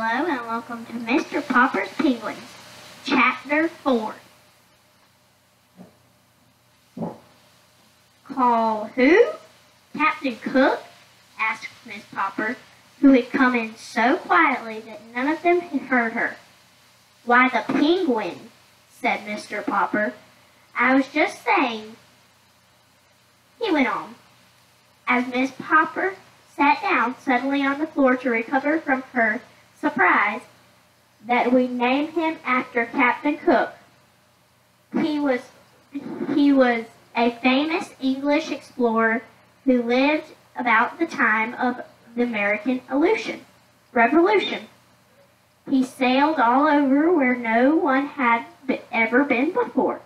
Hello and welcome to Mr. Popper's Penguins, Chapter 4. Call who? Captain Cook? Asked Miss Popper, who had come in so quietly that none of them had heard her. Why, the Penguin, said Mr. Popper. I was just saying, he went on, as Miss Popper sat down suddenly on the floor to recover from her surprise, that we named him after Captain Cook. He was a famous English explorer who lived about the time of the American Revolution. He sailed all over where no one had ever been before.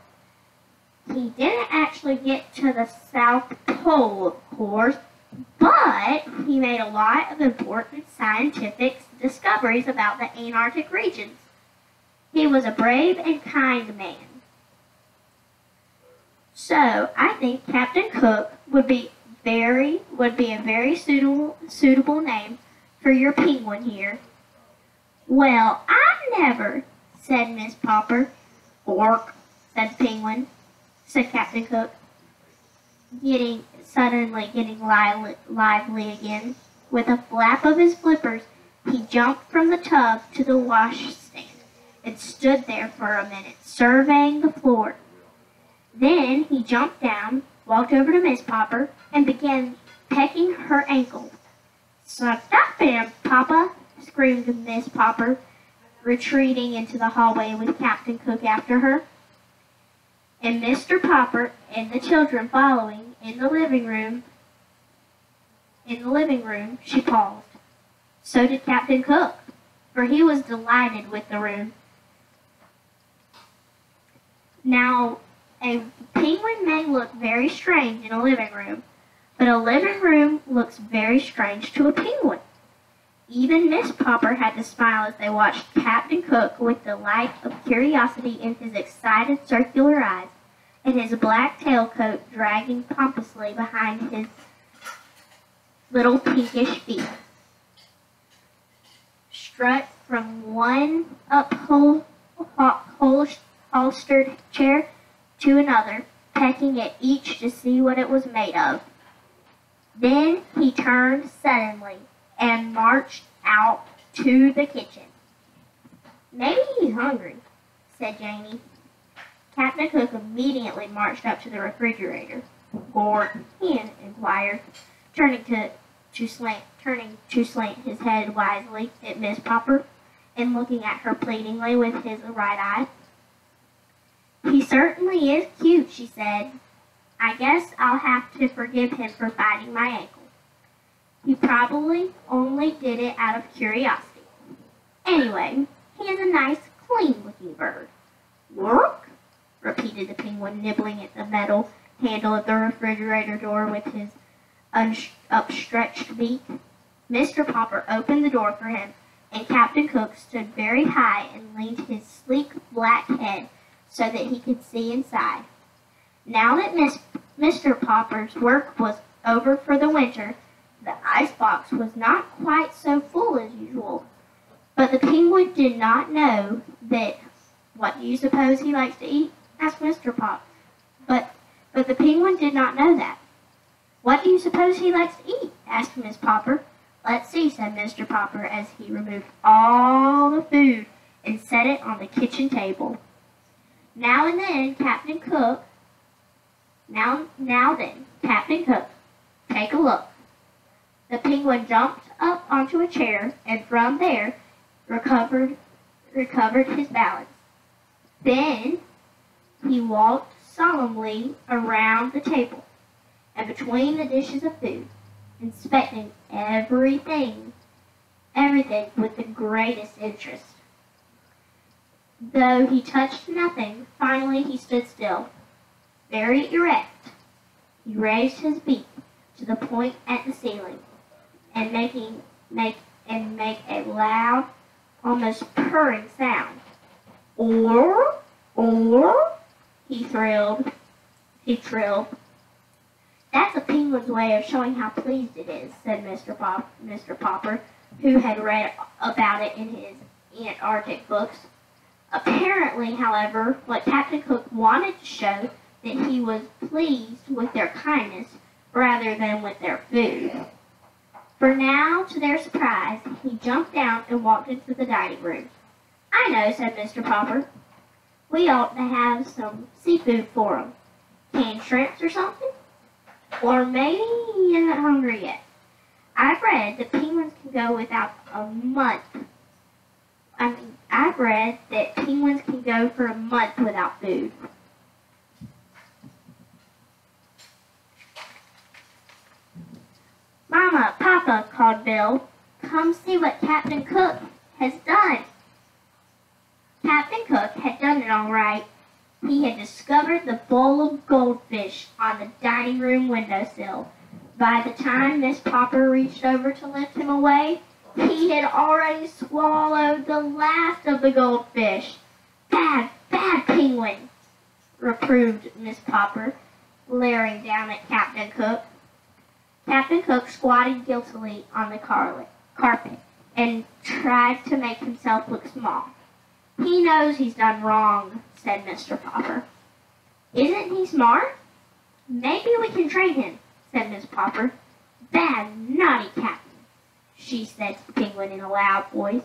He didn't actually get to the South Pole, of course, but he made a lot of important scientific discoveries about the Antarctic regions. He was a brave and kind man. So I think Captain Cook would be a very suitable name for your penguin here. Well, I never, said Miss Popper. Ork, said the penguin, said Captain Cook, suddenly getting lively again. With a flap of his flippers, he jumped from the tub to the washstand and stood there for a minute, surveying the floor. Then he jumped down, walked over to Miss Popper, and began pecking her ankle. Stop him, Papa, screamed Miss Popper, retreating into the hallway with Captain Cook after her. And Mr. Popper and the children following in the living room, she paused. So did Captain Cook, for he was delighted with the room. Now, a penguin may look very strange in a living room, but a living room looks very strange to a penguin. Even Miss Popper had to smile as they watched Captain Cook with the light of curiosity in his excited circular eyes and his black tailcoat dragging pompously behind his little pinkish feet. Strut from one upholstered chair to another, pecking at each to see what it was made of. Then he turned suddenly and marched out to the kitchen. Maybe he's hungry, said Janie. Captain Cook immediately marched up to the refrigerator. Gort, he inquired, turning to slant his head wisely at Miss Popper and looking at her pleadingly with his right eye. He certainly is cute, she said. I guess I'll have to forgive him for biting my ankle. He probably only did it out of curiosity. Anyway, he is a nice, clean-looking bird. Work? Repeated the penguin, nibbling at the metal handle of the refrigerator door with his upstretched beak. Mr. Popper opened the door for him, and Captain Cook stood very high and leaned his sleek black head so that he could see inside. Now that Mr. Popper's work was over for the winter, the icebox was not quite so full as usual. But the penguin did not know that. What do you suppose he likes to eat? Asked Mr. Popper. But the penguin did not know that. What do you suppose he likes to eat? Asked Miss Popper. Let's see, said Mr. Popper as he removed all the food and set it on the kitchen table. Now then, Captain Cook, take a look. The penguin jumped up onto a chair and from there recovered his balance. Then he walked solemnly around the table and between the dishes of food, inspecting everything with the greatest interest. Though he touched nothing, finally he stood still, very erect. He raised his beak to the point at the ceiling, and make a loud, almost purring sound. Or, he trilled. That's a penguin's way of showing how pleased it is, said Mr. Popper, who had read about it in his Antarctic books. Apparently, however, what Captain Cook wanted to show that he was pleased with their kindness rather than with their food. For now, to their surprise, he jumped down and walked into the dining room. "I know," said Mr. Popper. "We ought to have some seafood for 'em. Canned shrimps or something? Or maybe he isn't hungry yet. I've read that penguins can go without a month. I've read that penguins can go for a month without food." "Mama, Papa," called Bill, "come see what Captain Cook has done." Captain Cook had done it all right. He had discovered the bowl of goldfish on the dining room windowsill. By the time Miss Popper reached over to lift him away, he had already swallowed the last of the goldfish. "Bad, bad penguin," reproved Miss Popper, glaring down at Captain Cook. Captain Cook squatted guiltily on the carpet and tried to make himself look small. "He knows he's done wrong," said Mr. Popper. "Isn't he smart? Maybe we can train him," said Miss Popper. "Bad, naughty captain," she said to the penguin in a loud voice.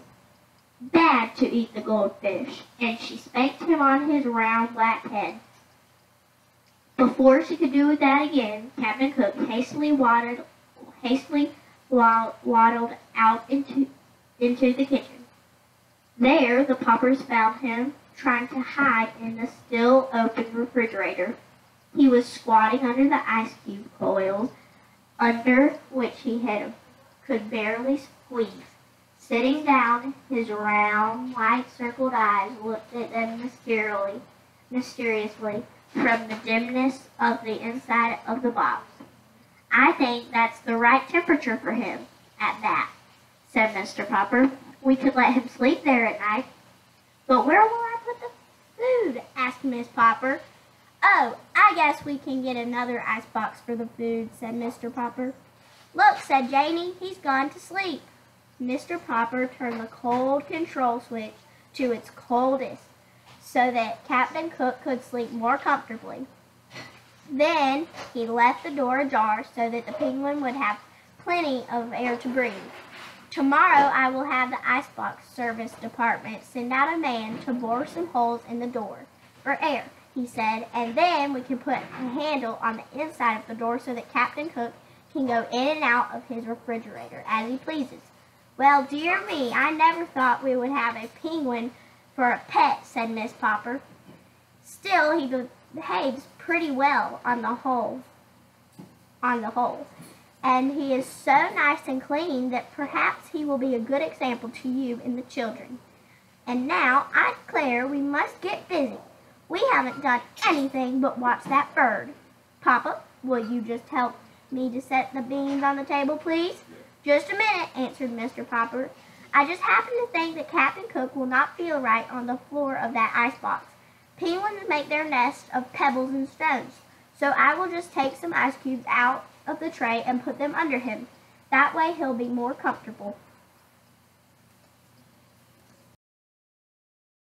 "Bad to eat the goldfish," and she spanked him on his round black head. Before she could do that again, Captain Cook hastily waddled out into the kitchen. There, the Poppers found him trying to hide in the still open refrigerator. He was squatting under the ice cube coils, under which he could barely squeeze. Sitting down, his round, light-circled eyes looked at them mysteriously from the dimness of the inside of the box. "I think that's the right temperature for him, at that," said Mr. Popper. "We could let him sleep there at night." "But where will I put the food?" asked Miss Popper. "Oh, I guess we can get another icebox for the food," said Mr. Popper. "Look," said Janey, "he's gone to sleep." Mr. Popper turned the cold control switch to its coldest so that Captain Cook could sleep more comfortably. Then he left the door ajar so that the penguin would have plenty of air to breathe. "Tomorrow I will have the icebox service department send out a man to bore some holes in the door for air," he said, "and then we can put a handle on the inside of the door so that Captain Cook can go in and out of his refrigerator as he pleases." "Well, dear me, I never thought we would have a penguin for a pet," said Miss Popper. "Still, he behaves pretty well on the whole. And he is so nice and clean that perhaps he will be a good example to you and the children. And now, I declare we must get busy. We haven't done anything but watch that bird. Papa, will you just help me to set the beans on the table, please?" "Just a minute," answered Mr. Popper. "I just happen to think that Captain Cook will not feel right on the floor of that icebox. Penguins make their nests of pebbles and stones, so I will just take some ice cubes out of the tray and put them under him. That way he'll be more comfortable.